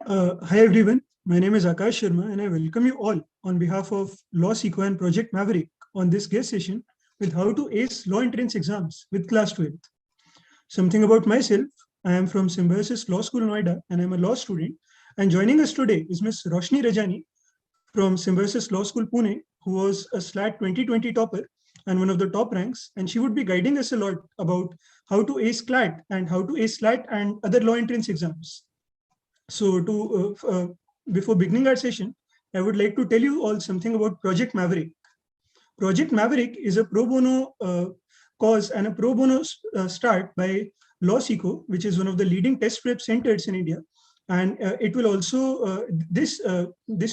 Hi everyone, my name is Akash Sharma and I welcome you all on behalf of Law Seco and Project Maverick on this guest session with how to ace law entrance exams with class 12th. Something about myself, I am from Symbiosis Law School Noida and I'm a law student. And joining us today is Ms. Roshni Rajani from Symbiosis Law School Pune, who was a SLAT 2020 topper and one of the top ranks. And she would be guiding us a lot about how to ace CLAT and how to ace SLAT and other law entrance exams. So, before beginning our session, I would like to tell you all something about Project Maverick. Project Maverick is a pro bono cause and a pro bono start by Law Seco, which is one of the leading test prep centers in India. And it will also this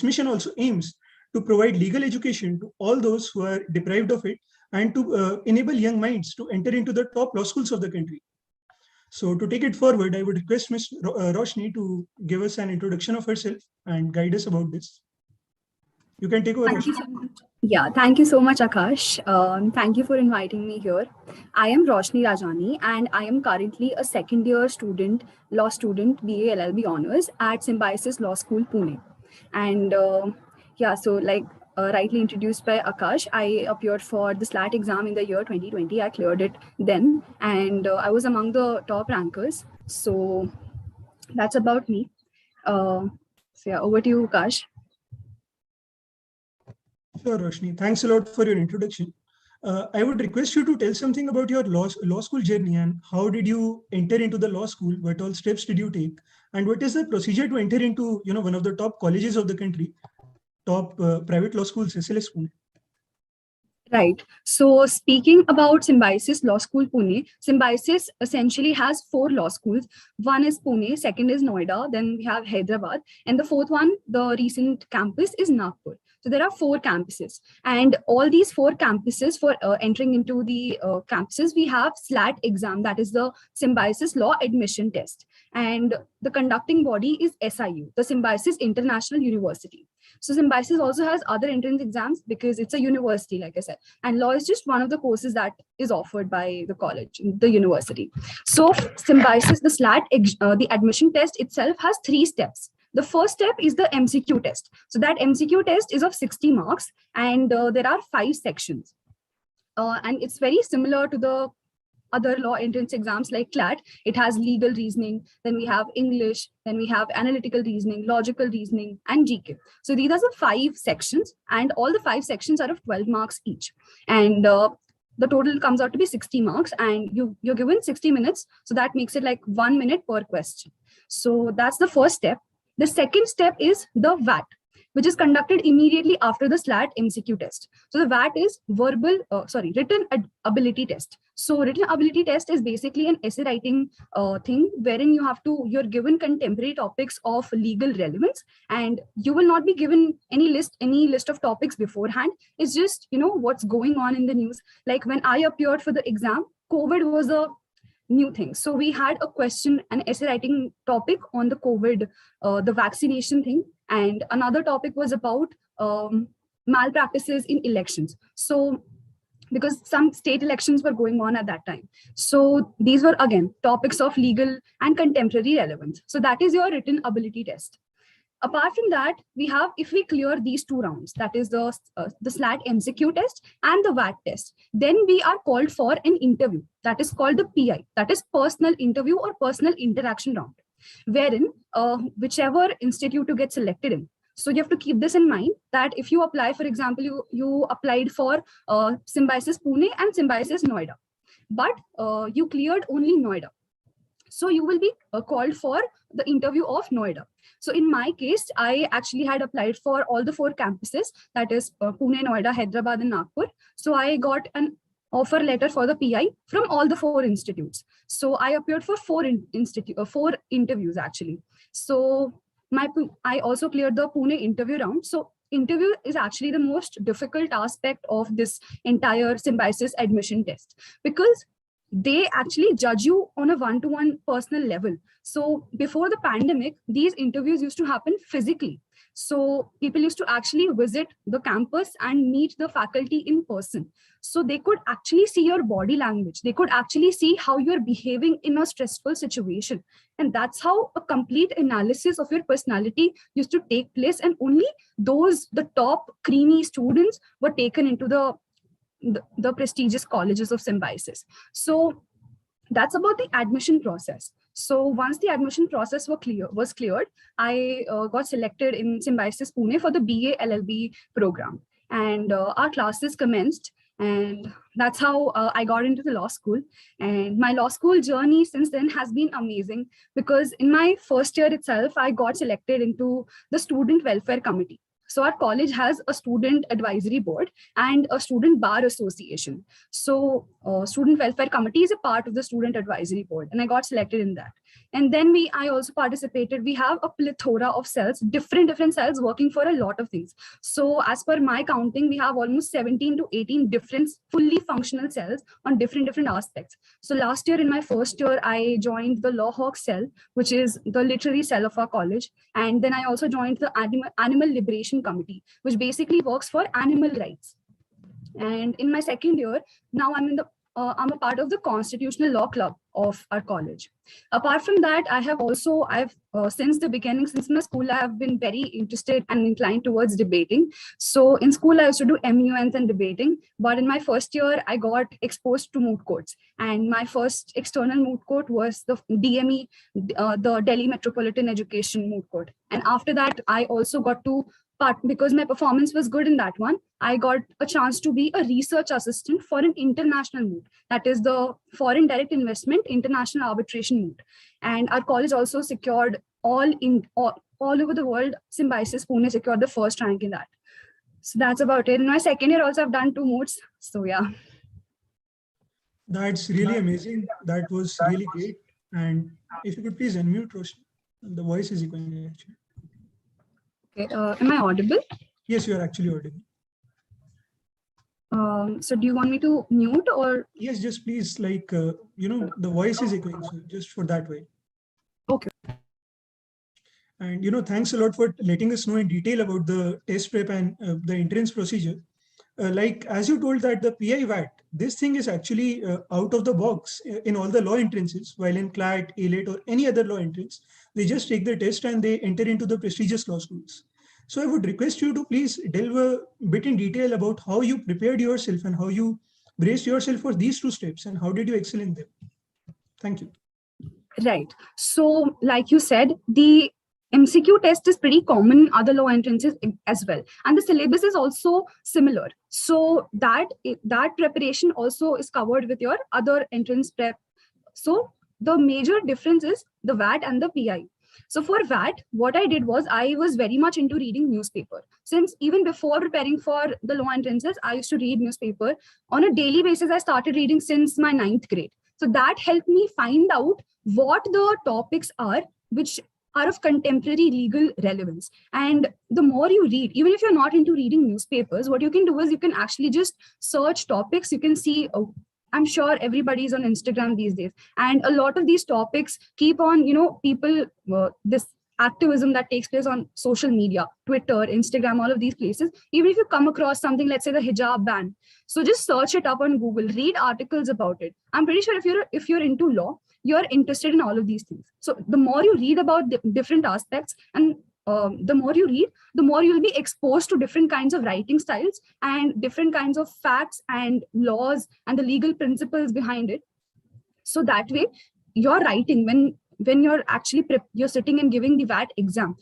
mission also aims to provide legal education to all those who are deprived of it and to enable young minds to enter into the top law schools of the country. So to take it forward, I would request Ms. Roshni to give us an introduction of herself and guide us about this. You can take over. Thank you so much. Yeah, thank you so much, Akash. Thank you for inviting me here. I am Roshni Rajani and I am currently a second year student, law student, BA LLB honors at Symbiosis Law School, Pune. And rightly introduced by Akash, I appeared for the SLAT exam in the year 2020. I cleared it then and I was among the top rankers. So that's about me. Over to you, Akash. Sure, Roshni. Thanks a lot for your introduction. I would request you to tell something about your law school journey and how did you enter into the law school? What all steps did you take? And what is the procedure to enter into one of the top colleges of the country, top private law schools, SLS Pune? Right. So speaking about Symbiosis Law School Pune, Symbiosis essentially has 4 law schools. One is Pune, second is Noida, then we have Hyderabad, and the fourth one, the recent campus, is Nagpur. So there are 4 campuses, and all these 4 campuses for entering into the campuses, we have SLAT exam, that is the Symbiosis Law Admission Test. And the conducting body is SIU, the Symbiosis International University. So Symbiosis also has other entrance exams because it's a university, like I said, and law is just one of the courses that is offered by the college, the university. So Symbiosis, the SLAT, the admission test itself has 3 steps. The first step is the MCQ test. So that MCQ test is of 60 marks and there are 5 sections. And it's very similar to the other law entrance exams like CLAT. It has legal reasoning, then we have English, then we have analytical reasoning, logical reasoning, and GK. So these are the 5 sections, and all the 5 sections are of 12 marks each. And the total comes out to be 60 marks, and you're given 60 minutes. So that makes it like 1 minute per question. So that's the first step. The second step is the VAT, which is conducted immediately after the SLAT MCQ test. So the VAT is written ability test. So written ability test is basically an essay writing thing wherein you're given contemporary topics of legal relevance, and you will not be given any list of topics beforehand. It's just, what's going on in the news. Like when I appeared for the exam, COVID was a new thing. So we had a question, an essay writing topic on the COVID, the vaccination thing. And another topic was about malpractices in elections. So because some state elections were going on at that time. So these were, again, topics of legal and contemporary relevance. So that is your written ability test. Apart from that, we have, if we clear these 2 rounds, that is the SLAT MCQ test and the VAT test, then we are called for an interview. That is called the PI, that is personal interview or personal interaction round, wherein whichever institute you get selected in. So you have to keep this in mind that if you apply, for example, you applied for Symbiosis Pune and Symbiosis Noida, but you cleared only Noida. So you will be called for the interview of Noida. So in my case, I actually had applied for all the 4 campuses, that is Pune, Noida, Hyderabad, and Nagpur. So I got an offer letter for the PI from all the 4 institutes. So I appeared for 4 interviews actually. So I also cleared the Pune interview round. So interview is actually the most difficult aspect of this entire Symbiosis admission test, because they actually judge you on a one-to-one personal level. So before the pandemic, these interviews used to happen physically. So people used to actually visit the campus and meet the faculty in person. So they could actually see your body language. They could actually see how you're behaving in a stressful situation. And that's how a complete analysis of your personality used to take place. And only the top creamy students were taken into the prestigious colleges of Symbiosis. So that's about the admission process. So once the admission process was cleared, I got selected in Symbiosis Pune for the BA LLB program, and our classes commenced. And that's how I got into the law school. And my law school journey since then has been amazing, because in my first year itself, I got selected into the Student Welfare Committee. So our college has a student advisory board and a student bar association. So student welfare committee is a part of the student advisory board, and I got selected in that. And then I also participated. We have a plethora of cells, different cells working for a lot of things. So as per my counting, we have almost 17 to 18 different fully functional cells on different aspects. So last year in my first year, I joined the Law Hawk cell, which is the literary cell of our college. And then I also joined the Animal Liberation Committee, which basically works for animal rights. And in my second year, now I'm a part of the Constitutional Law Club of our college. Apart from that, I've since the beginning, since my school, I have been very interested and inclined towards debating. So in school, I used to do MUNs and debating, but in my first year, I got exposed to moot courts. And my first external moot court was the DME, the Delhi Metropolitan Education Moot Court. And after that, I also got to because my performance was good in that one, I got a chance to be a research assistant for an international moot, that is the Foreign Direct Investment International Arbitration moot. And our college also secured all over the world. Symbiosis Pune secured the first rank in that. So that's about it. In my second year also, I've done 2 moots. So yeah. That's really amazing. That was really great. And if you could please unmute, Roshni. The voice is echoing actually. Okay, am I audible? Yes, you are actually audible. So do you want me to mute or? Yes, just please, like, the voice is echoing, so just for that way. Okay. And, thanks a lot for letting us know in detail about the test prep and the entrance procedure. Like, as you told that the PI VAT, this thing is actually out of the box in all the law entrances, while in CLAT, ALET, or any other law entrance, they just take the test and they enter into the prestigious law schools. So I would request you to please delve a bit in detail about how you prepared yourself and how you braced yourself for these 2 steps and how did you excel in them. Thank you. Right. So like you said, the MCQ test is pretty common in other law entrances as well. And the syllabus is also similar. So that preparation also is covered with your other entrance prep. So the major difference is the VAT and the PI. So for VAT, what I did was I was very much into reading newspaper. Since even before preparing for the law entrances, I used to read newspaper. On a daily basis, I started reading since my 9th grade. So that helped me find out what the topics are which are of contemporary legal relevance. And the more you read, even if you're not into reading newspapers, what you can do is you can actually just search topics. You can see, I'm sure everybody's on Instagram these days. And a lot of these topics keep on, people, this activism that takes place on social media, Twitter, Instagram, all of these places. Even if you come across something, let's say the hijab ban, so just search it up on Google, read articles about it. I'm pretty sure if you're into law, you're interested in all of these things. So the more you read about the different aspects, and the more you read, the more you'll be exposed to different kinds of writing styles and different kinds of facts and laws and the legal principles behind it. So that way, your writing, when you're actually you're sitting and giving the VAT exam,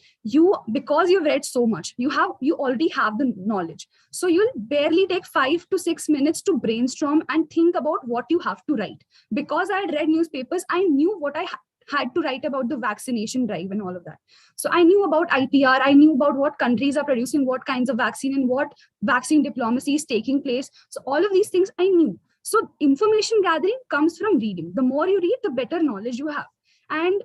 because you've read so much, you already have the knowledge. So you'll barely take 5 to 6 minutes to brainstorm and think about what you have to write. Because I had read newspapers, I knew what I had to write about the vaccination drive and all of that. So I knew about IPR, I knew about what countries are producing what kinds of vaccine and what vaccine diplomacy is taking place. So all of these things I knew. So information gathering comes from reading. The more you read, the better knowledge you have. And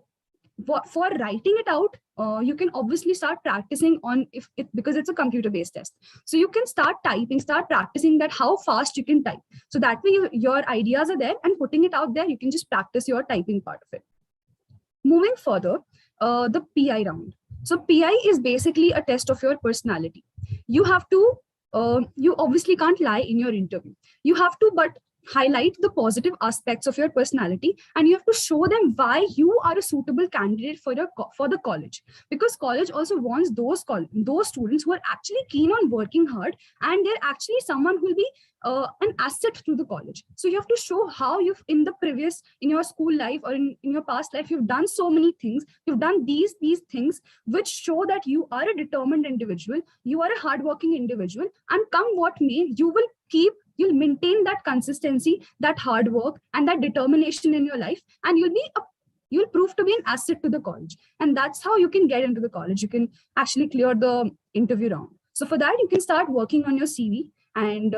for writing it out, you can obviously start practicing on because it's a computer-based test. So you can start typing, start practicing that how fast you can type. So that way your ideas are there, and putting it out there, you can just practice your typing part of it. Moving further, the PI round. So PI is basically a test of your personality. You have to, you obviously can't lie in your interview. You have to, but highlight the positive aspects of your personality, and you have to show them why you are a suitable candidate for the college, because college also wants those students who are actually keen on working hard, and they're actually someone who will be an asset to the college. So you have to show how you've in your school life or in your past life, you've done so many things, you've done these things which show that you are a determined individual, you are a hardworking individual, and come what may, you'll maintain that consistency, that hard work, and that determination in your life, and you'll prove to be an asset to the college. And that's how you can get into the college. You can actually clear the interview round. So for that, you can start working on your CV. And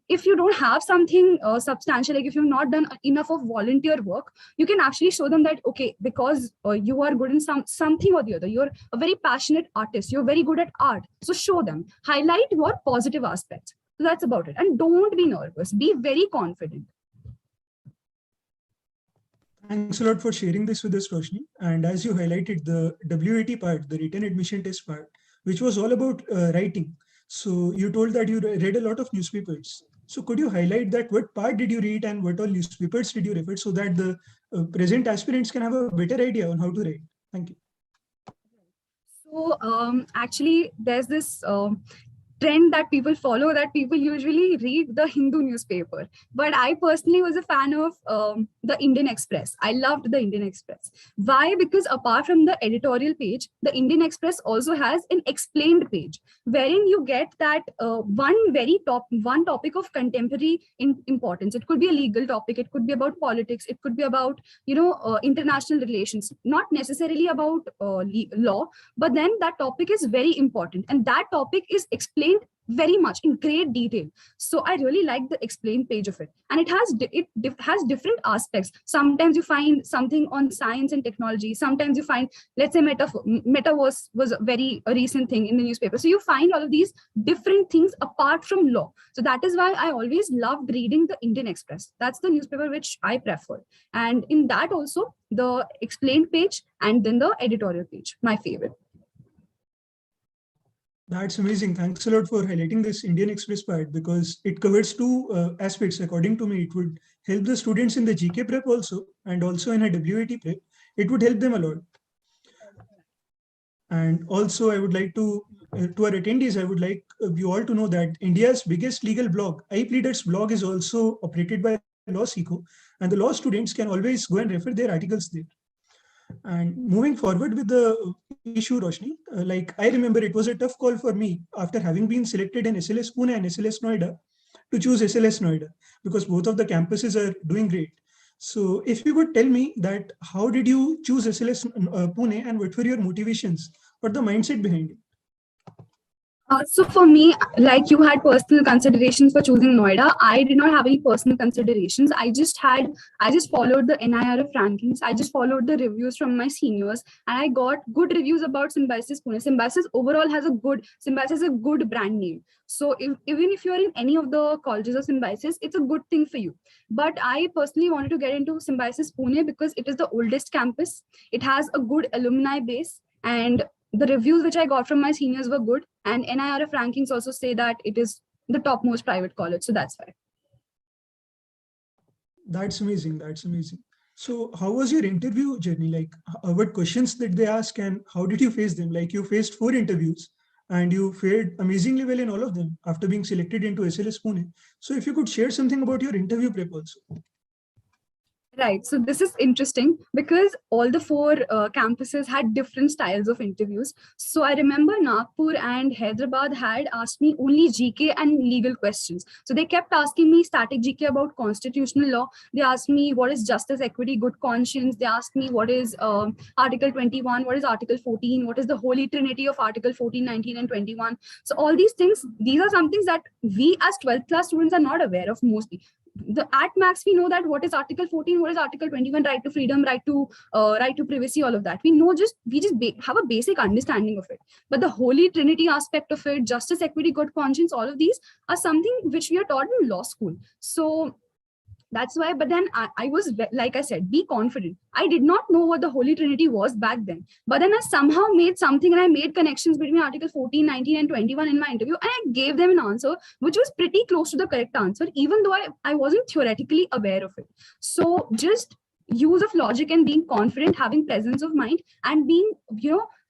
if you don't have something substantial, like if you've not done enough of volunteer work, you can actually show them that, okay, because you are good in something or the other, you're a very passionate artist, you're very good at art. So show them, highlight your positive aspects. So that's about it. And don't be nervous, be very confident. Thanks a lot for sharing this with us, Roshni. And as you highlighted, the WAT part, the written admission test part, which was all about writing. So you told that you read a lot of newspapers. So could you highlight that? What part did you read and what all newspapers did you refer, so that the present aspirants can have a better idea on how to write? Thank you. So actually, there's this trend that people follow, that people usually read the Hindu newspaper. But I personally was a fan of the Indian Express. I loved the Indian Express. Why? Because apart from the editorial page, the Indian Express also has an explained page, wherein you get that one topic of contemporary importance. It could be a legal topic, it could be about politics, it could be about international relations, not necessarily about law, but then that topic is very important, and that topic is explained very much in great detail. So I really like the explained page of it, and it has different aspects. Sometimes you find something on science and technology, sometimes you find, let's say, metaverse was a recent thing in the newspaper. So you find all of these different things apart from law. So that is why I always loved reading the Indian Express. That's the newspaper which I prefer, and in that also the explained page and then the editorial page, my favorite. That's amazing. Thanks a lot for highlighting this Indian Express part, because it covers two aspects. According to me, it would help the students in the GK prep also, and also in a WAT prep. It would help them a lot. And also, I would like to our attendees, I would like you all to know that India's biggest legal blog, iPleader's blog, is also operated by LawSeco, and the law students can always go and refer their articles there. And moving forward with the issue, Roshni, like I remember it was a tough call for me after having been selected in SLS Pune and SLS Noida to choose SLS Noida, because both of the campuses are doing great. So if you could tell me that, how did you choose SLS Pune, and what were your motivations? What the mindset behind it? So for me, like you had personal considerations for choosing Noida, I did not have any personal considerations. I just followed the NIRF rankings. I just followed the reviews from my seniors, and I got good reviews about Symbiosis Pune. Symbiosis overall Symbiosis is a good brand name. So even if you're in any of the colleges of Symbiosis, it's a good thing for you. But I personally wanted to get into Symbiosis Pune because it is the oldest campus. It has a good alumni base, and the reviews which I got from my seniors were good, and NIRF rankings also say that it is the topmost private college. So that's why. That's amazing. That's amazing. So how was your interview journey? Like, what questions did they ask, and how did you face them? Like, you faced 4 interviews and you fared amazingly well in all of them after being selected into SLS Pune. So if you could share something about your interview prep also. Right. So this is interesting because all the 4 campuses had different styles of interviews. So I remember Nagpur and Hyderabad had asked me only GK and legal questions. So they kept asking me static GK about constitutional law. They asked me what is justice, equity, good conscience. They asked me what is Article 21, what is Article 14, what is the holy trinity of Article 14, 19, and 21. So all these things, these are some things that we as 12th class students are not aware of mostly. at max we know that what is Article 14, what is Article 21, right to freedom, right to privacy, all of that. We just have a basic understanding of it. But the Holy Trinity aspect of it, justice, equity, good conscience, all of these are something which we are taught in law school. So that's why, but then I was, like I said, be confident. I did not know what the Holy Trinity was back then, but then I somehow made something, and I made connections between Article 14, 19 and 21 in my interview, and I gave them an answer which was pretty close to the correct answer, even though I wasn't theoretically aware of it. So just use of logic and being confident, having presence of mind, and being,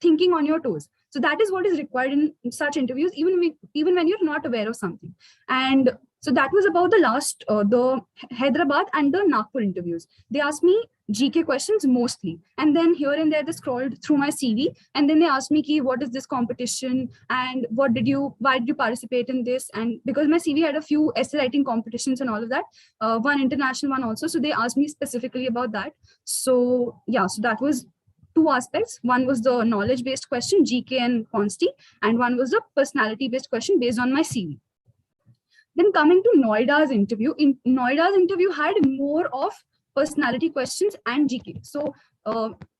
thinking on your toes. So that is what is required in such interviews, even when you're not aware of something. And so that was about the Hyderabad and the Nagpur interviews. They asked me GK questions mostly. And then here and there, they scrolled through my CV. And then they asked me, what is this competition? And why did you participate in this? And because my CV had a few essay writing competitions and all of that, one international one also. So they asked me specifically about that. So yeah, so that was two aspects. One was the knowledge-based question, GK and Consti, and one was the personality-based question based on my CV. Then coming to Noida's interview, Noida's interview had more of personality questions and GK. So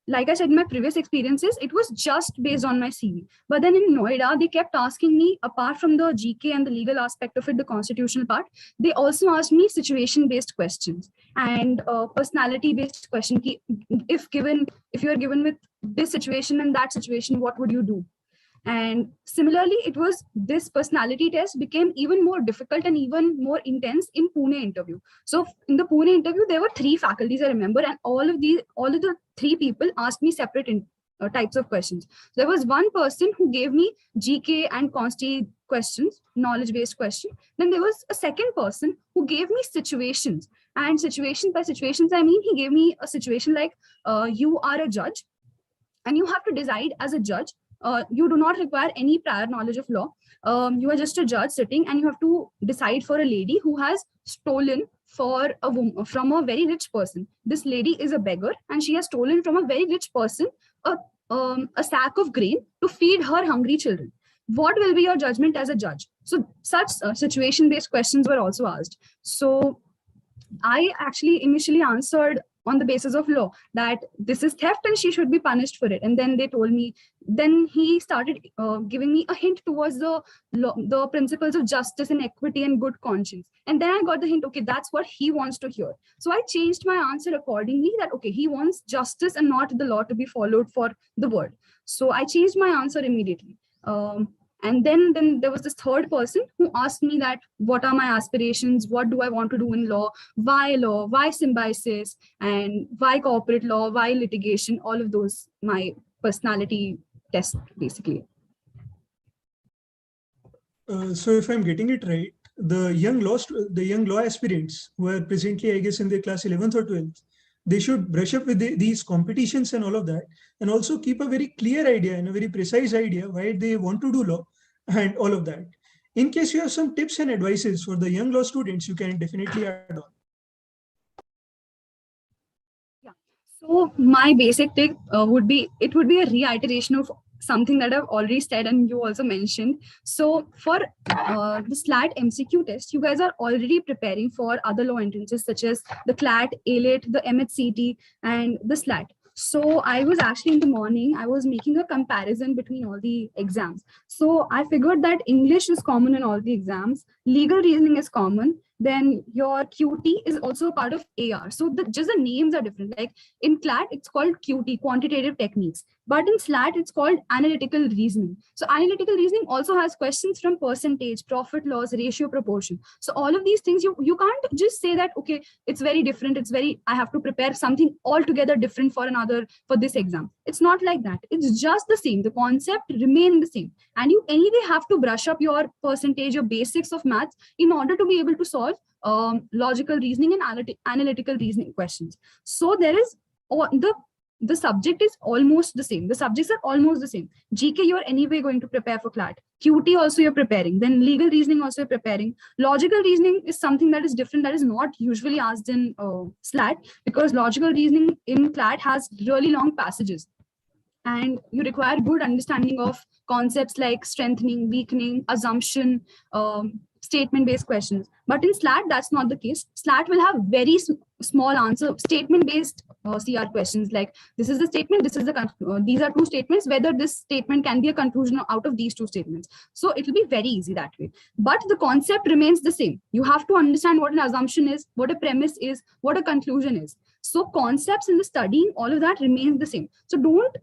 like I said, in my previous experiences, it was just based on my CV. But then in Noida, they kept asking me, apart from the GK and the legal aspect of it, the constitutional part, they also asked me situation-based questions and personality-based question. If you are given with this situation and that situation, what would you do? And similarly, this personality test became even more difficult and even more intense in Pune interview. So in the Pune interview, there were 3 faculties, I remember, and all of the 3 people asked me separate types of questions. There was one person who gave me GK and Consti questions, knowledge-based question. Then there was a second person who gave me situations. And by situations, I mean, he gave me a situation like, you are a judge and you have to decide as a judge. You do not require any prior knowledge of law. You are just a judge sitting, and you have to decide for a lady who has stolen from a very rich person. This lady is a beggar, and she has stolen from a very rich person a sack of grain to feed her hungry children. What will be your judgment as a judge? So such situation-based questions were also asked. So I actually initially answered on the basis of law that this is theft and she should be punished for it. And then they told me, then he started giving me a hint towards the principles of justice and equity and good conscience. And then I got the hint, okay, that's what he wants to hear. So I changed my answer accordingly, that, okay, he wants justice and not the law to be followed for the word. So I changed my answer immediately. And then there was this third person who asked me that, what are my aspirations? What do I want to do in law? Why symbiosis? And why corporate law? Why litigation? All of those, my personality test, basically. So if I'm getting it right, the young law aspirants who are presently, I guess, in their class 11th or 12th, they should brush up with these competitions and all of that, and also keep a very clear idea and a very precise idea why they want to do law and all of that. In case you have some tips and advices for the young law students, you can definitely add on. Yeah. So my basic tip would be a reiteration of something that I've already said and you also mentioned. So for the SLAT MCQ test, you guys are already preparing for other law entrances such as the CLAT, ALET, the MHCT, and the SLAT. So I was actually in the morning, I was making a comparison between all the exams. So I figured that English is common in all the exams, legal reasoning is common, then your QT is also a part of AR. So just the names are different. Like in CLAT, it's called QT, quantitative techniques. But in SLAT, it's called analytical reasoning. So analytical reasoning also has questions from percentage, profit loss, ratio, proportion. So all of these things, you can't just say that, okay, it's very different. I have to prepare something altogether different for this exam. It's not like that. It's just the same. The concept remain the same. And you anyway have to brush up your percentage, your basics of maths in order to be able to solve logical reasoning and analytical reasoning questions. So there is the subject is almost the same. The subjects are almost the same. GK, you're anyway going to prepare for CLAT. QT also you're preparing. Then legal reasoning also you're preparing. Logical reasoning is something that is different, that is not usually asked in SLAT, because logical reasoning in CLAT has really long passages. And you require good understanding of concepts like strengthening, weakening, assumption, statement-based questions. But in SLAT, that's not the case. SLAT will have very small answer, statement-based CR questions like this is the statement, this is the these are two statements, whether this statement can be a conclusion out of these two statements. So it will be very easy that way. But the concept remains the same. You have to understand what an assumption is, what a premise is, what a conclusion is. So concepts in the studying, all of that remains the same. So don't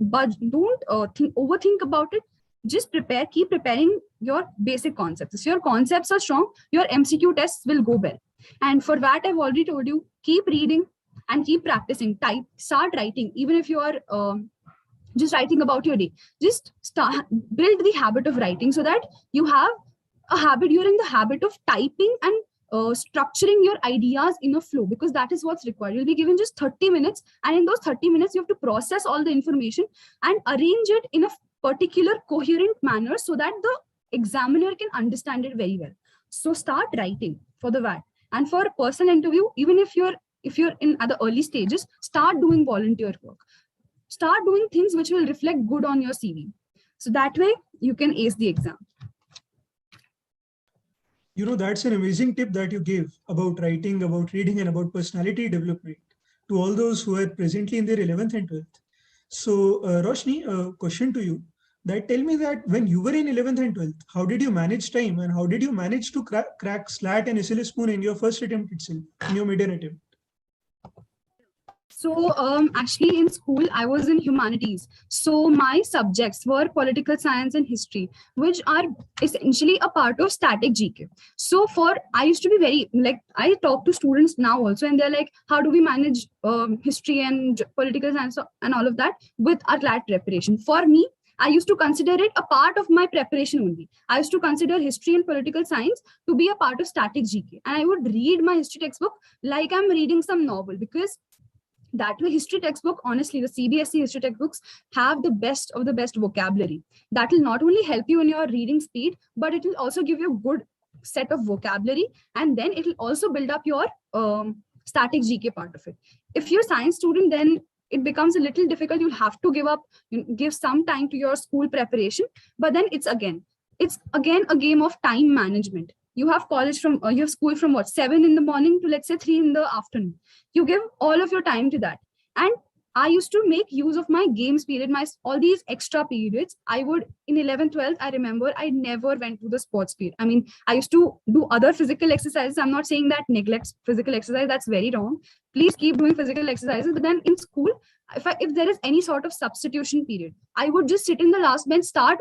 overthink about it. Just prepare, keep preparing your basic concepts. If your concepts are strong, your MCQ tests will go well. And for that, I've already told you, keep reading and keep practicing. Type, start writing, even if you are just writing about your day. Just build the habit of writing so that you have a habit, you're in the habit of typing and structuring your ideas in a flow, because that is what's required. You'll be given just 30 minutes, and in those 30 minutes, you have to process all the information and arrange it in a particular coherent manner so that the examiner can understand it very well. So start writing for the VAT. And for a personal interview, even if you're in at the early stages, start doing volunteer work. Start doing things which will reflect good on your CV. So that way you can ace the exam. You know, that's an amazing tip that you gave about writing, about reading, and about personality development to all those who are presently in their 11th and 12th. So, Roshni, a question to you. That tell me that when you were in 11th and 12th, how did you manage time, and how did you manage to crack SLAT and SLS Pune in your first attempt itself, in your maiden attempt? So actually in school, I was in humanities. So my subjects were political science and history, which are essentially a part of static GK. So I used to be very, like, I talk to students now also, and they're like, how do we manage history and political science and all of that with our CLAT preparation? For me, I used to consider it a part of my preparation only. I used to consider history and political science to be a part of static GK. And I would read my history textbook like I'm reading some novel, because that way history textbook, honestly, the CBSE history textbooks have the best of the best vocabulary. That will not only help you in your reading speed, but it will also give you a good set of vocabulary. And then it will also build up your static GK part of it. If you're a science student, then it becomes a little difficult. You'll have to give some time to your school preparation, but then it's again a game of time management. You have you have school from 7 in the morning to, let's say, 3 in the afternoon. You give all of your time to that. And I used to make use of my games period, all these extra periods. I would, in 11th, 12th, I remember I never went to the sports period. I mean, I used to do other physical exercises. I'm not saying that neglect physical exercise, that's very wrong. Please keep doing physical exercises. But then in school, if there is any sort of substitution period, I would just sit in the last bench, start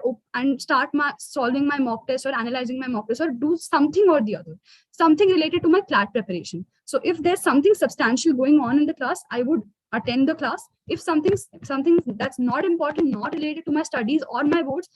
solving my mock test or analyzing my mock test, or do something or the other, something related to my CLAT preparation. So if there's something substantial going on in the class, I would attend the class. If something that's not important, not related to my studies or my boards,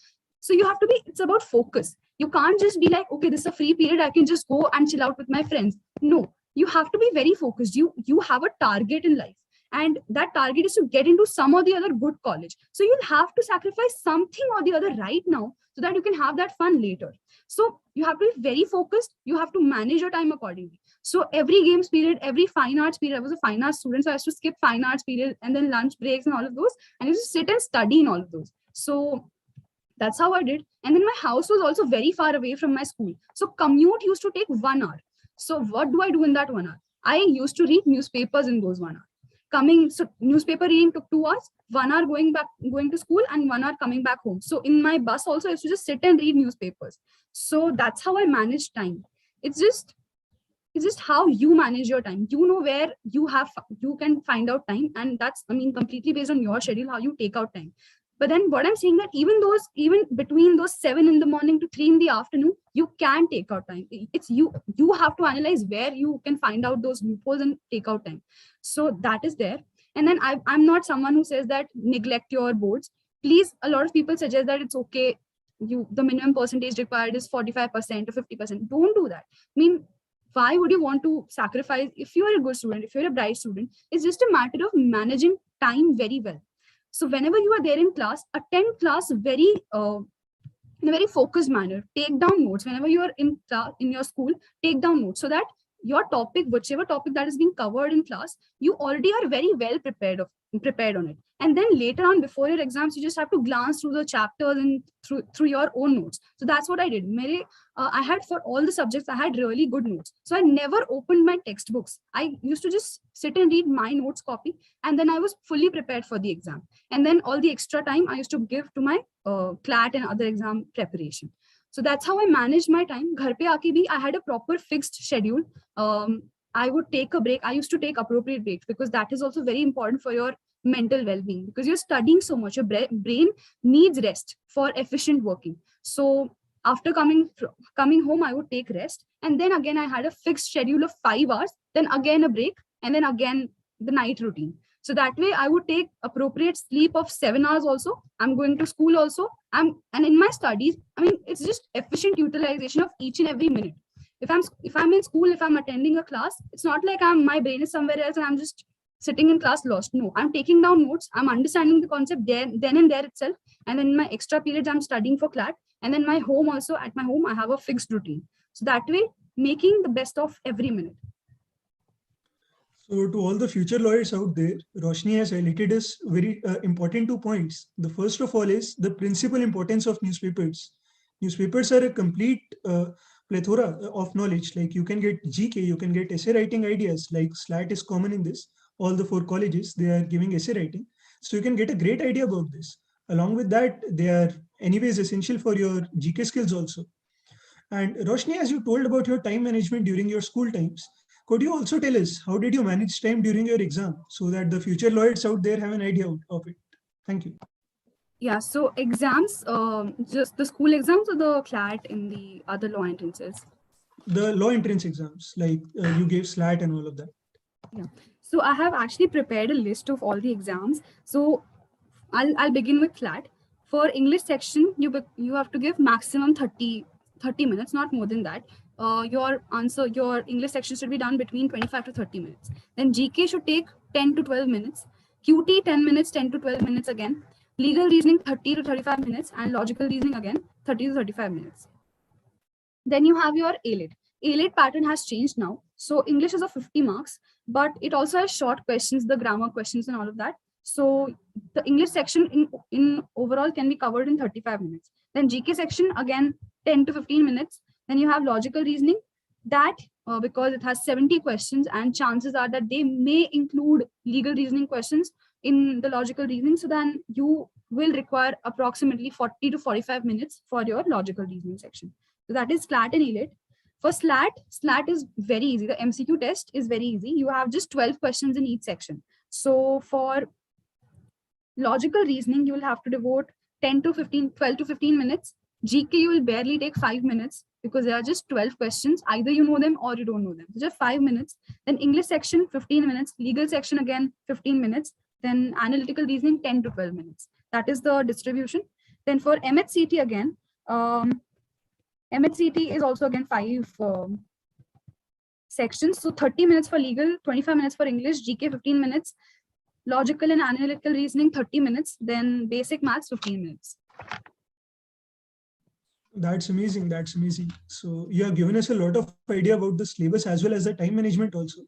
so it's about focus. You can't just be like, okay, this is a free period, I can just go and chill out with my friends. No, you have to be very focused. You have a target in life, and that target is to get into some or the other good college. So you'll have to sacrifice something or the other right now so that you can have that fun later. So you have to be very focused. You have to manage your time accordingly. So every games period, every fine arts period, I was a fine arts student, so I used to skip fine arts period and then lunch breaks and all of those, and I used to sit and study in all of those. So that's how I did. And then my house was also very far away from my school. So commute used to take 1 hour. So what do I do in that 1 hour? I used to read newspapers in those 1 hour. So newspaper reading took 2 hours, 1 hour going to school, and 1 hour coming back home. So in my bus also, I used to just sit and read newspapers. So that's how I managed time. It's just how you manage your time. You know where you can find out time, and that's, I mean, completely based on your schedule, how you take out time. But then what I'm saying that even between those 7 in the morning to 3 in the afternoon, you can take out time. It's you have to analyze where you can find out those loopholes and take out time. So that is there. And then I'm not someone who says that neglect your boards. Please, a lot of people suggest that it's okay. The minimum percentage required is 45% or 50%. Don't do that. I mean, why would you want to sacrifice? If you're a good student, if you're a bright student, it's just a matter of managing time very well. So whenever you are there in class, attend class in a very focused manner. Take down notes. Whenever you are in your school, take down notes so that your topic, whichever topic that is being covered in class, you already are very well prepared on it. And then later on, before your exams, you just have to glance through the chapters and through your own notes. So that's what I did. I had, for all the subjects, I had really good notes. So I never opened my textbooks. I used to just sit and read my notes copy, and then I was fully prepared for the exam. And then all the extra time I used to give to my CLAT and other exam preparation. So that's how I managed my time. Ghar pe aake bhi, I had a proper fixed schedule. I would take a break. I used to take appropriate breaks, because that is also very important for your mental well-being, because you're studying so much. Your brain needs rest for efficient working. So after coming home, I would take rest, and then again I had a fixed schedule of 5 hours, then again a break, and then again the night routine. So that way I would take appropriate sleep of 7 hours also. I'm going to school also. And in my studies, I mean, it's just efficient utilization of each and every minute. If I'm in school, if I'm attending a class, it's not like my brain is somewhere else and I'm just sitting in class lost. No, I'm taking down notes. I'm understanding the concept then and there itself. And then in my extra periods, I'm studying for CLAT. And then my home also, at my home, I have a fixed routine. So that way, making the best of every minute. So to all the future lawyers out there, Roshni has highlighted us very important 2 points. The first of all is the principal importance of newspapers. Newspapers are a complete plethora of knowledge. Like you can get GK, you can get essay writing ideas, like SLAT is common in this. All the 4 colleges, they are giving essay writing. So you can get a great idea about this. Along with that, they are anyways essential for your GK skills also. And Roshni, as you told about your time management during your school times, could you also tell us how did you manage time during your exam so that the future lawyers out there have an idea of it? Thank you. Yeah, so exams, just the school exams or the CLAT in the other law entrances? The law entrance exams, like you gave SLAT and all of that. Yeah, so I have actually prepared a list of all the exams. So I'll begin with CLAT. For English section, you have to give maximum 30 minutes, not more than that. Your English section should be done between 25 to 30 minutes. Then GK should take 10 to 12 minutes. QT 10 minutes, 10 to 12 minutes again. Legal reasoning 30 to 35 minutes, and logical reasoning again 30 to 35 minutes. Then you have your A-Lit. A-Lit pattern has changed now. So English is of 50 marks, but it also has short questions, the grammar questions and all of that. So the English section in overall can be covered in 35 minutes. Then GK section, again, 10 to 15 minutes. Then you have logical reasoning, that because it has 70 questions, and chances are that they may include legal reasoning questions in the logical reasoning. So then you will require approximately 40 to 45 minutes for your logical reasoning section. So that is SLAT and E-Lit. For SLAT is very easy. The MCQ test is very easy. You have just 12 questions in each section. So for logical reasoning, you will have to devote 12 to 15 minutes. GK, you will barely take 5 minutes, because there are just 12 questions. Either you know them or you don't know them. So just 5 minutes. Then English section, 15 minutes. Legal section, again, 15 minutes. Then analytical reasoning, 10 to 12 minutes. That is the distribution. Then for MHCT again, MHCT is also again 5 sections. So 30 minutes for legal, 25 minutes for English, GK 15 minutes, logical and analytical reasoning 30 minutes, then basic maths 15 minutes. That's amazing. That's amazing. So you have given us a lot of idea about the syllabus as well as the time management also.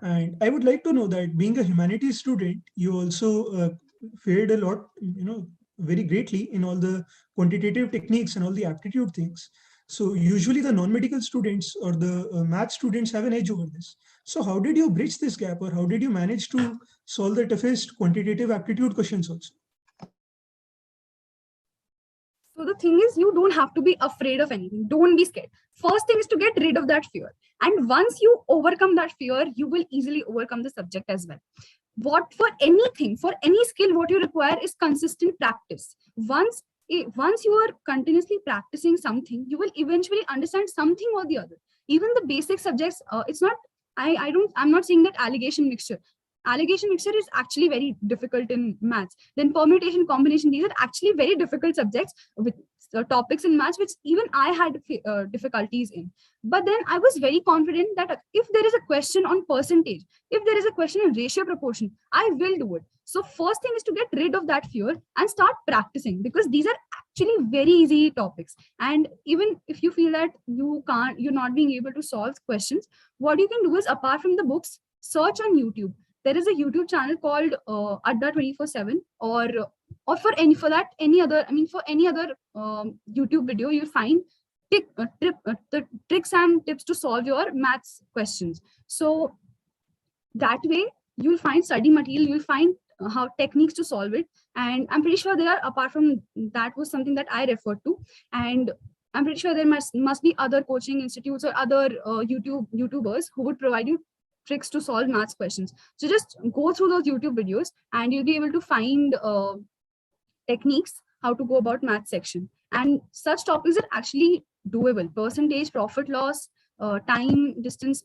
And I would like to know that being a humanities student, you also fared a lot, very greatly in all the quantitative techniques and all the aptitude things. So usually the non-medical students or the math students have an edge over this. So how did you bridge this gap, or how did you manage to solve the toughest quantitative aptitude questions also? So the thing is, you don't have to be afraid of anything. Don't be scared. First thing is to get rid of that fear. And once you overcome that fear, you will easily overcome the subject as well. For anything, for any skill, what you require is consistent practice. Once you are continuously practicing something, you will eventually understand something or the other. Even the basic subjects, it's not, I'm not saying that allegation mixture. allegation mixture is actually very difficult in maths. Then permutation, combination, these are actually very difficult subjects with topics in maths, which even I had difficulties in. But then I was very confident that if there is a question on percentage, if there is a question on ratio proportion, I will do it. So first thing is to get rid of that fear and start practicing, because these are actually very easy topics. And even if you feel that you're not being able to solve questions, what you can do is, apart from the books, search on YouTube. There is a YouTube channel called Adda 24/7, or for any other, I mean, for any other YouTube video, you find the tricks and tips to solve your maths questions. So that way you'll find study material, you'll find how techniques to solve it. And I'm pretty sure there are, apart from that was something that I referred to, and I'm pretty sure there must be other coaching institutes or other YouTubers who would provide you tricks to solve maths questions. So just go through those YouTube videos and you'll be able to find techniques how to go about math section. And such topics are actually doable. Percentage, profit loss, time, distance,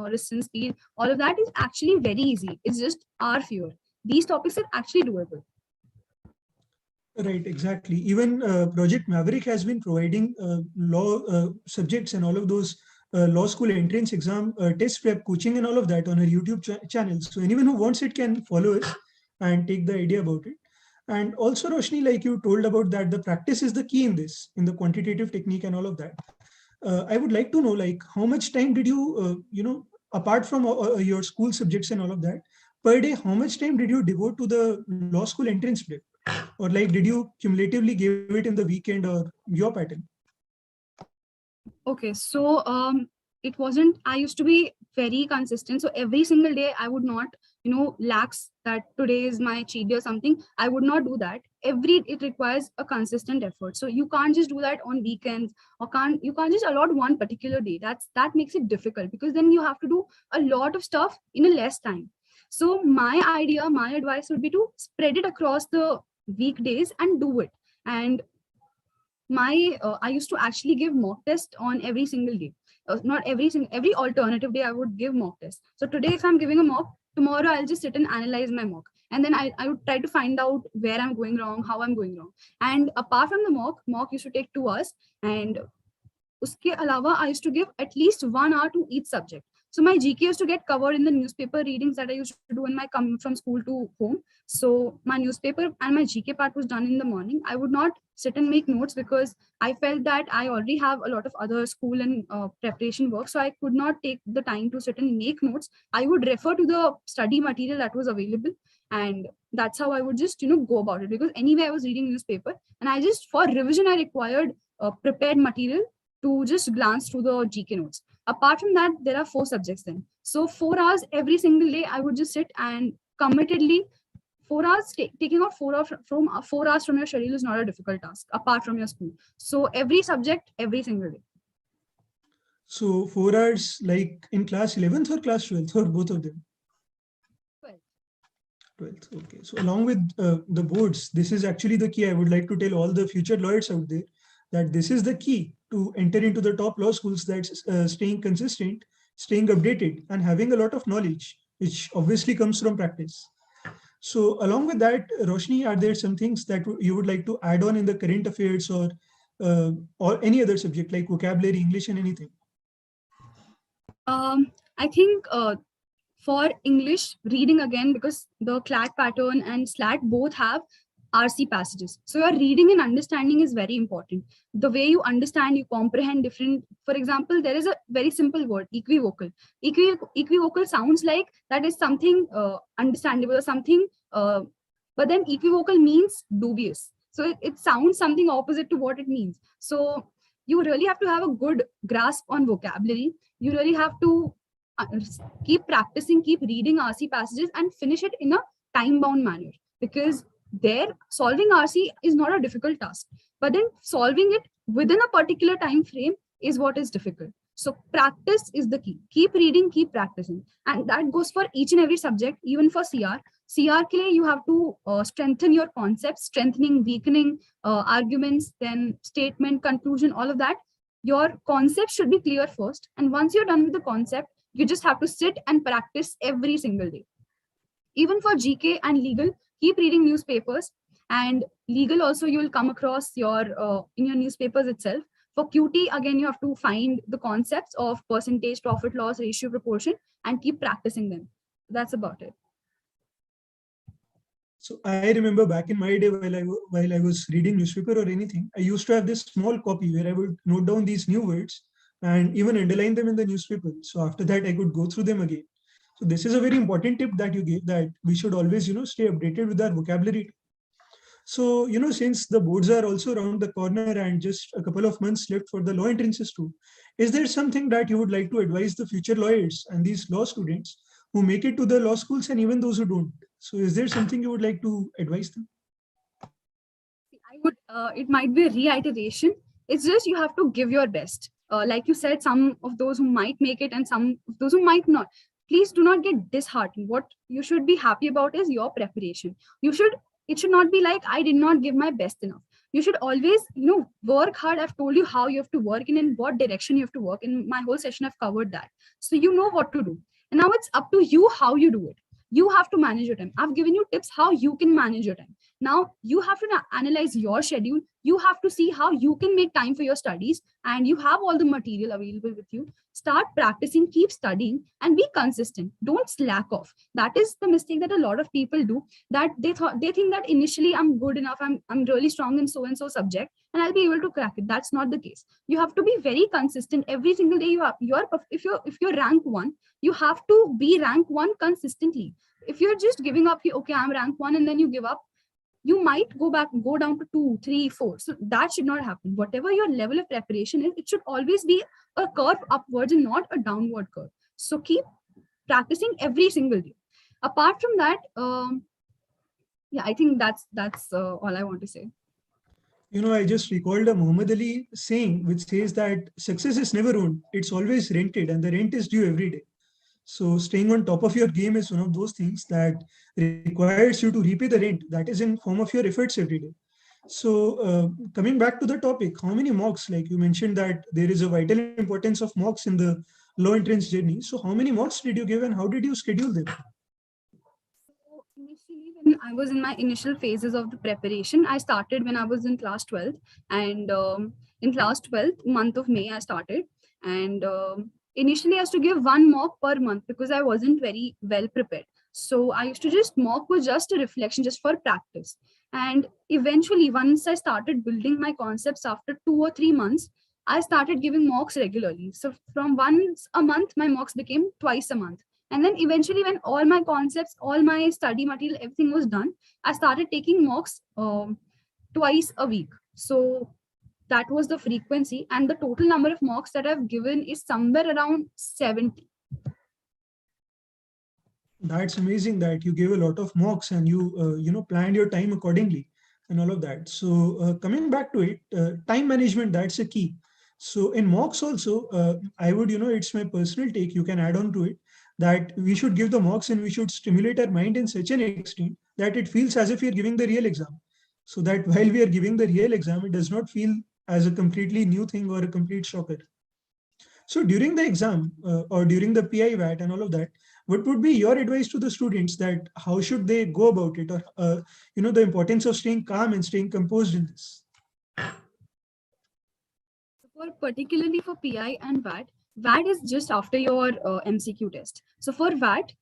distance, speed, all of that is actually very easy. It's just our fear. These topics are actually doable. Right, exactly. Even Project Maverick has been providing law subjects and all of those law school entrance exam test prep coaching and all of that on our YouTube channel. So anyone who wants it can follow it and take the idea about it. And also, Roshni, like you told about that, the practice is the key in this, in the quantitative technique and all of that. I would like to know, like, how much time did you, apart from your school subjects and all of that, per day, how much time did you devote to the law school entrance prep? Or like, did you cumulatively give it in the weekend or your pattern? Okay, so it wasn't, I used to be very consistent. So every single day I would not, lax that today is my cheat day or something. I would not do that. It requires a consistent effort. So you can't just do that on weekends, or you can't just allot one particular day. That makes it difficult, because then you have to do a lot of stuff in a less time. So my advice would be to spread it across the weekdays and do it. And I used to actually give mock test on every single day. Not every alternative day I would give mock test. So today, if I'm giving a mock, tomorrow I'll just sit and analyze my mock. And then I would try to find out where I'm going wrong, how I'm going wrong. And apart from the mock used to take 2 hours. And uske alawa, I used to give at least 1 hour to each subject. So my GK used to get covered in the newspaper readings that I used to do in my commute from school to home. So my newspaper and my GK part was done in the morning. I would not sit and make notes, because I felt that I already have a lot of other school and preparation work. So I could not take the time to sit and make notes. I would refer to the study material that was available. And that's how I would just, go about it. Because anyway, I was reading newspaper, and I just, for revision, I required prepared material to just glance through the GK notes. Apart from that, there are 4 subjects then. So 4 hours every single day, I would just sit and committedly 4 hours, taking out 4 hours from your schedule is not a difficult task, apart from your school. So every subject, every single day. So 4 hours, like in class 11th or class 12th, or both of them? 12th. Okay. So along with the boards, this is actually the key. I would like to tell all the future lawyers out there that this is the key to enter into the top law schools, that's staying consistent, staying updated, and having a lot of knowledge, which obviously comes from practice. So along with that, Roshni, are there some things that you would like to add on in the current affairs or any other subject like vocabulary, English, and anything? I think for English, reading again, because the CLAT pattern and SLAT both have RC passages. So your reading and understanding is very important. The way you understand, you comprehend different, for example, there is a very simple word, equivocal. Equivocal sounds like that is something understandable or something, but then equivocal means dubious. So it sounds something opposite to what it means. So you really have to have a good grasp on vocabulary. You really have to keep practicing, keep reading RC passages and finish it in a time-bound manner, because there solving RC is not a difficult task, but then solving it within a particular time frame is what is difficult. So practice is the key. Keep reading, keep practicing. And that goes for each and every subject, even for CR. CR ke liye you have to strengthen your concepts, strengthening, weakening, arguments, then statement, conclusion, all of that. Your concept should be clear first. And once you're done with the concept, You just have to sit and practice every single day. Even for GK and legal, keep reading newspapers. And legal also, you will come across your in your newspapers itself. For QT, again, you have to find the concepts of percentage, profit loss, ratio, proportion, and keep practicing them. That's about it. So I remember back in my day, while I was reading newspaper or anything, I used to have this small copy where I would note down these new words and even underline them in the newspaper. So after that, I could go through them again. So this is a very important tip that you gave, that we should always, stay updated with our vocabulary. So, since the boards are also around the corner and just a couple of months left for the law entrances too, is there something that you would like to advise the future lawyers and these law students who make it to the law schools and even those who don't? So is there something you would like to advise them? I would, it might be a reiteration. It's just you have to give your best. Like you said, some of those who might make it and some of those who might not. Please do not get disheartened. What you should be happy about is your preparation. It should not be like, I did not give my best enough. You should always, work hard. I've told you how you have to work and in what direction you have to work. In my whole session, I've covered that. So you know what to do. And now it's up to you how you do it. You have to manage your time. I've given you tips how you can manage your time. Now you have to analyze your schedule. You have to see how you can make time for your studies, and you have all the material available with you. Start practicing, keep studying, and be consistent. Don't slack off. That is the mistake that a lot of people do, that they think that initially I'm good enough, I'm really strong in so and so subject and I'll be able to crack it. That's not the case. You have to be very consistent every single day. If you're rank 1, you have to be rank 1 consistently. If you're just giving up, okay, I'm rank 1, and then you give up, you might go down to 2, 3, 4. So that should not happen. Whatever your level of preparation is, it should always be a curve upwards and not a downward curve. So keep practicing every single day. Apart from that, I think that's all I want to say. I just recalled a Muhammad Ali saying, which says that success is never owned. It's always rented, and the rent is due every day. So staying on top of your game is one of those things that requires you to repay the rent that is in form of your efforts every day. So coming back to the topic, how many mocks, like you mentioned that there is a vital importance of mocks in the law entrance journey. So how many mocks did you give and how did you schedule them? Initially, when I was in my initial phases of the preparation, I started when I was in class 12th, and in class 12th month of May I started, and initially I used to give 1 mock per month because I wasn't very well prepared. So I used to just mock with just a reflection, just for practice. And eventually, once I started building my concepts after 2 or 3 months, I started giving mocks regularly. So from once a month, my mocks became twice a month. And then eventually, when all my concepts, all my study material, everything was done, I started taking mocks twice a week. So that was the frequency, and the total number of mocks that I've given is somewhere around 70. That's amazing that you gave a lot of mocks and you planned your time accordingly and all of that. So coming back to it, time management, that's a key. So in mocks also, I would, it's my personal take, you can add on to it, that we should give the mocks and we should stimulate our mind in such an extent that it feels as if we are giving the real exam. So that while we are giving the real exam, it does not feel as a completely new thing or a complete shocker. So during the exam or during the PI VAT and all of that, what would be your advice to the students that how should they go about it, or the importance of staying calm and staying composed in this? Particularly for PI and VAT is just after your MCQ test. So for VAT,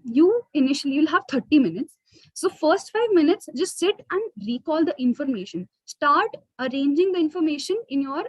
you'll have 30 minutes. So first 5 minutes, just sit and recall the information. Start arranging the information in your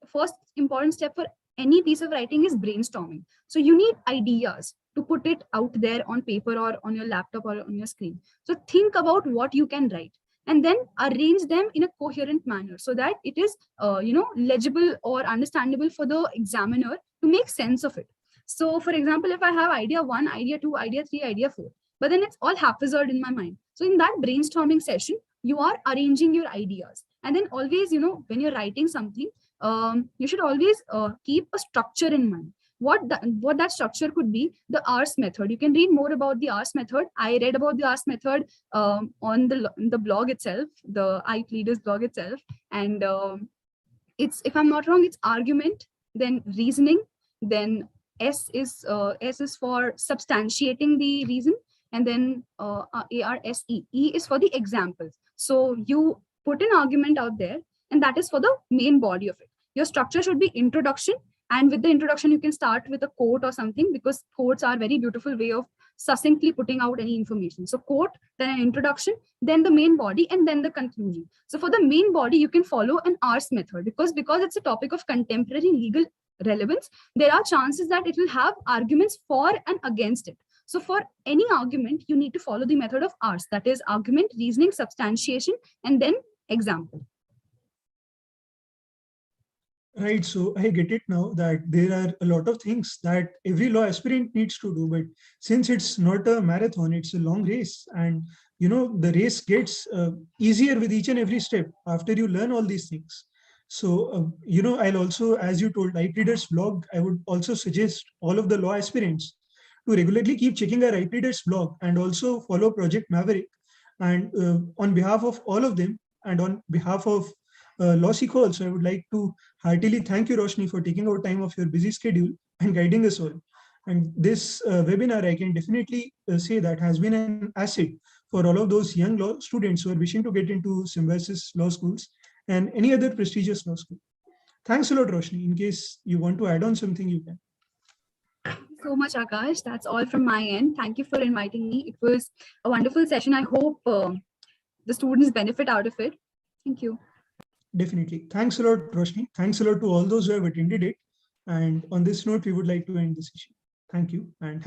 first important step for any piece of writing is brainstorming. So you need ideas to put it out there on paper or on your laptop or on your screen. So think about what you can write and then arrange them in a coherent manner so that it is legible or understandable for the examiner to make sense of it. So for example, if I have idea 1, idea 2, idea 3, idea 4, but then it's all haphazard in my mind. So in that brainstorming session, you are arranging your ideas. And then always, when you're writing something, you should always keep a structure in mind. What that structure could be, the ARS method. You can read more about the ARS method. I read about the ARS method on the blog itself, the iPleaders blog itself. And it's, if I'm not wrong, it's argument, then reasoning, then S is for substantiating the reason, and then ARSE. E is for the examples. So you put an argument out there, and that is for the main body of it. Your structure should be introduction, and with the introduction, you can start with a quote or something, because quotes are very beautiful way of succinctly putting out any information. So quote, then an introduction, then the main body, and then the conclusion. So for the main body, you can follow an ARS method, because it's a topic of contemporary legal relevance. There are chances that it will have arguments for and against it. So for any argument, you need to follow the method of ARS, that is argument, reasoning, substantiation, and then example. Right. So I get it now that there are a lot of things that every law aspirant needs to do. But since it's not a marathon, it's a long race. And, the race gets easier with each and every step after you learn all these things. So, I'll also, as you told, Right Readers blog, I would also suggest all of the law aspirants to regularly keep checking our Right Readers blog and also follow Project Maverick. And on behalf of all of them and on behalf of Law Seeker also, I would like to heartily thank you, Roshni, for taking out time of your busy schedule and guiding us all. And this webinar, I can definitely say that has been an asset for all of those young law students who are wishing to get into Symbiosis law schools and any other prestigious law school. Thanks a lot, Roshni. In case you want to add on something, you can. Thank you so much, Akash. That's all from my end. Thank you for inviting me. It was a wonderful session. I hope the students benefit out of it. Thank you. Definitely. Thanks a lot, Roshni. Thanks a lot to all those who have attended it. And on this note, we would like to end the session. Thank you and have